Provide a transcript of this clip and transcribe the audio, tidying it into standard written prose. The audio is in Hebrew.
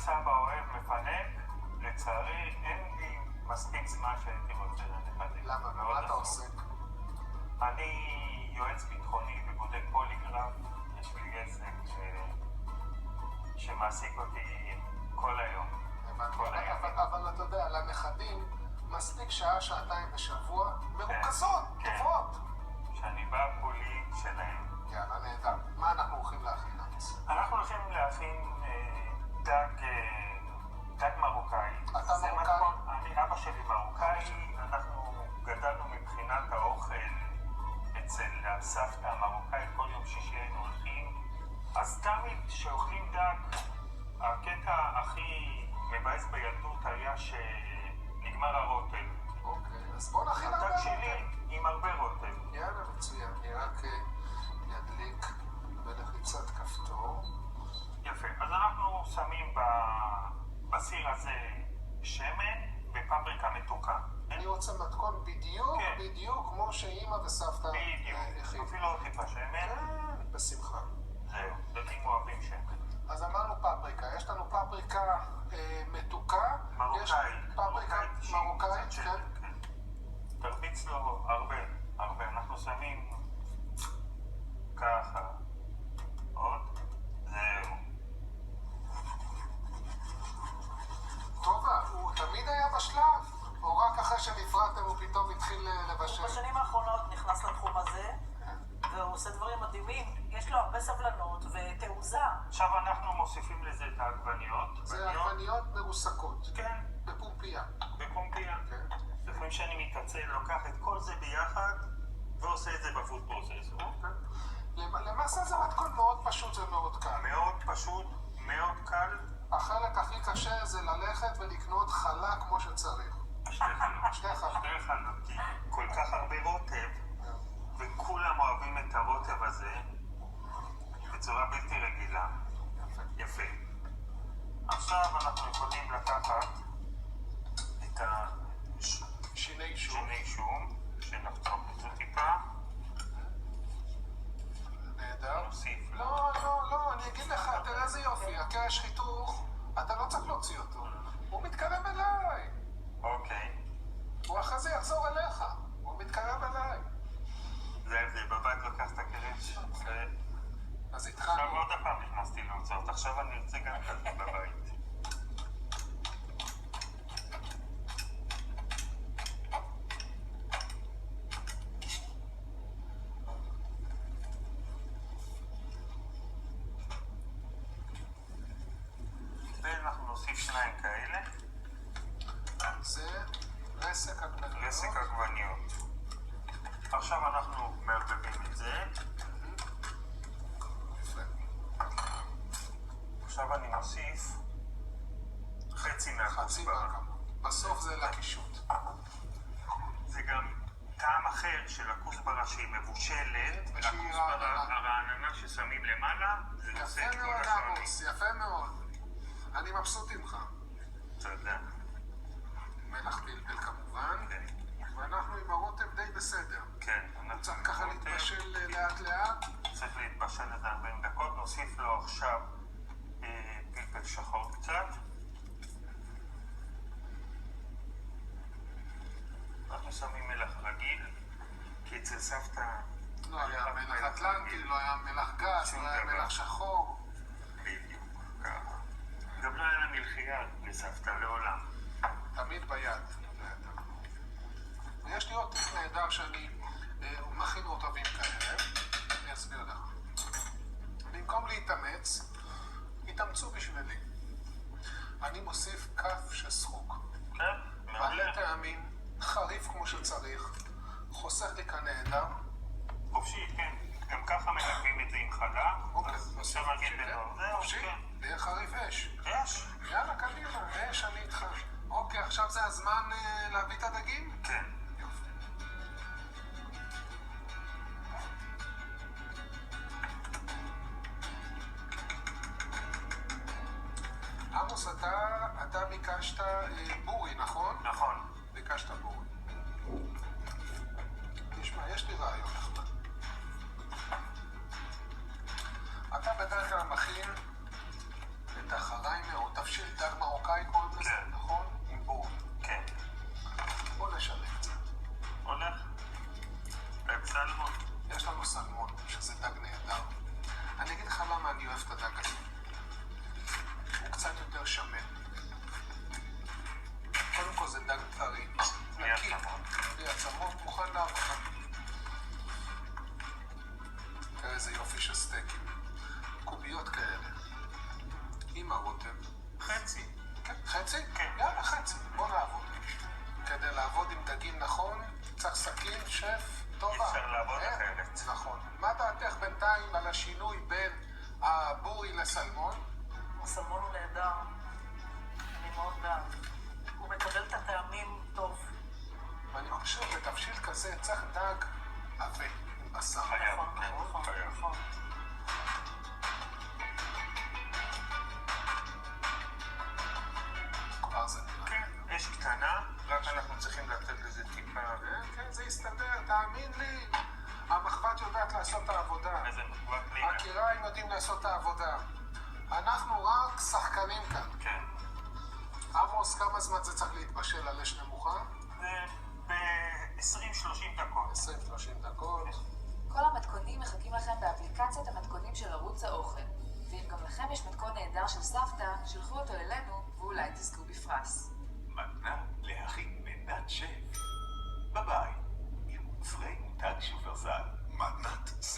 סבא אוהב מפנק, לצערי אין לי מספיק זמן שהייתי רוצה לנכדים. למה? מה אתה עושה? אני יועץ ביטחוני ובודק פוליגרף, יש לי עסק שמעסיק אותי כל היום. אבל אתה יודע, לנכדים מספיק שעה, שעתיים בשבוע, מרוכזות, טובות. שאני בא פולי שלהם. יאללה, נהדר. מה אנחנו הולכים להכין? אנחנו הולכים להכין דג מרוקאי. אתה מרוקאי? אני, אבא שלי מרוקאי, אנחנו גדלנו מבחינת האוכל אצל הסבתא המרוקאית, כל יום שישי היינו הולכים. אז תמיד שאוכלים דג, הקטע הכי מבאס בילדות היה שנגמר הרוטב. אוקיי, אז בוא נכין הרבה רוטב. הדג שלי עם הרבה רוטב. יאללה, מצוין. אני רק ידליק בלחיצת כפתור. יפה, אז אנחנו שמים בסיר הזה שמן ופפריקה מתוקה. אני רוצה מתכון בדיוק, כן. בדיוק כמו שאמא וסבתא בדיוק, אפילו עוד טיפה שמן. כן, בשמחה. זהו, דגים אוהבים שמן. אז אמרנו פפריקה, יש לנו פפריקה מתוקה. מרוקאית. יש פפריקה מרוקאית, כן. תרביץ לו הרבה. אנחנו שמים ככה. עוד. זהו. טובה, הוא תמיד היה בשלב? או רק אחרי שנפרדתם הוא פתאום התחיל לבשל? בשנים האחרונות נכנס לתחום הזה, והוא עושה דברים מדהימים. יש לו הרבה סבלנות ותעוזה. עכשיו אנחנו מוסיפים לזה את העגבניות. זה עגבניות מרוסקות. כן. בפומפיה. בפומפיה. כן. לפעמים שאני מתעצל, לוקח את כל זה ביחד ועושה את זה בפוד פרוססור. למעשה זה מתכון מאוד פשוט ומאוד קל. מאוד פשוט, מאוד קל. החלק הכי קשה זה ללכת ולקנות חלה כמו שצריך. שתי חלות. כי כל כך הרבה רוטב, וכולם אוהבים את הרוטב הזה בצורה בלתי רגילה. יפה. עכשיו אנחנו יכולים לקחת את שיני שום, שנחצוך את זה טיפה. נהדר. נוסיף לו. לא, אני אגיד לך, תראה איזה יופי, הקרש חיתוך, אתה לא צריך להוציא אותו. הוא מתקרב אליי. אוקיי. הוא אחרי זה יחזור אליך. הוא מתקרב אליי. זה בבית לוקח את הקרש. אז התחלנו. עכשיו עוד הפעם נכנסתי להוצאות, עכשיו אני ארצה גם כזה בבית. ואנחנו נוסיף שניים כאלה. זה רסק עגבניות. רסק עגבניות. עכשיו אנחנו מערבבים את זה. עכשיו אני מוסיף חצי מהכוסברה. בסוף זה לקישוט. זה גם טעם אחר של הכוסברה שהיא מבושלת, והכוסברה הרעננה ששמים למעלה, זה נושא את כל השעונים. יפה מאוד. אני מבסוט ממך. תודה. מלח פלפל כמובן. ואנחנו עם הרוטב די בסדר. כן. צריך ככה להתבשל לאט לאט. צריך להתבשל איזה 40 דקות. נוסיף לו עכשיו פלפל שחור קצת. אנחנו שמים מלח רגיל, כי אצל סבתא לא היה מלח אטלנטי, לא היה מלח גס, לא היה מלח שחור. בדיוק, ככה. גם לא היה לה מלחייה לסבתא לעולם. תמיד ביד. ויש לי עוד טיפ נהדר שאני מכין רוטבים כאלה. אני אסביר לך. במקום להתאמץ, התאמצו בשבילי. אני מוסיף כף של סחוק. כן, מלא טעמים, חריף כמו שצריך, חוסך לי כאן נהדר. חופשי, כן. גם ככה מלווים את זה עם חלה. אז אפשר להגיד בדור. חופשי, תהיה חריף אש. יש? יאללה, קדימה, אש, אני איתך. אוקיי, עכשיו זה הזמן להביא את הדגים? כן. עמוס, אתה ביקשת בורי, נכון? נכון. ביקשת בורי. תשמע, יש לי רעיון נחמד. אתה בדרך כלל מכין את החריימה או תבשיל דג כותב? חצי. כן, חצי? כן. יאללה, חצי. בוא נעבוד. כדי לעבוד עם דגים נכון, צריך סכין, שף, טובה. אפשר לעבוד כן, אחרת. נכון. מה דעתך בינתיים על השינוי בין הבורי לסלמון? הסלמון הוא נהדר. אני מאוד בעד. הוא מקבל את הטעמים טוב. ואני חושב בתבשיל כזה צריך דג עבה, עם בשר. חייב, נכון, כן, נכון, חייב. נכון. כבר זה נראה. כן, אש קטנה, רק אנחנו צריכים לתת לזה טיפה... כן, כן, זה יסתדר, תאמין לי. המחבת יודעת לעשות את העבודה. איזה מחוות לינה. הקיריים יודעים לעשות את העבודה. אנחנו רק שחקנים כאן. כן. עמוס, כמה זמן זה צריך להתבשל על אש נמוכה? זה ב-20-30 דקות. 20-30 דקות. כל המתכונים מחכים לכם באפליקציית המתכונים של ערוץ האוכל. ואם גם לכם יש מתכון נהדר של סבתא, שלחו אותו אלינו ואולי תזכו בפרס. מתנה להכין מנת שף בבית.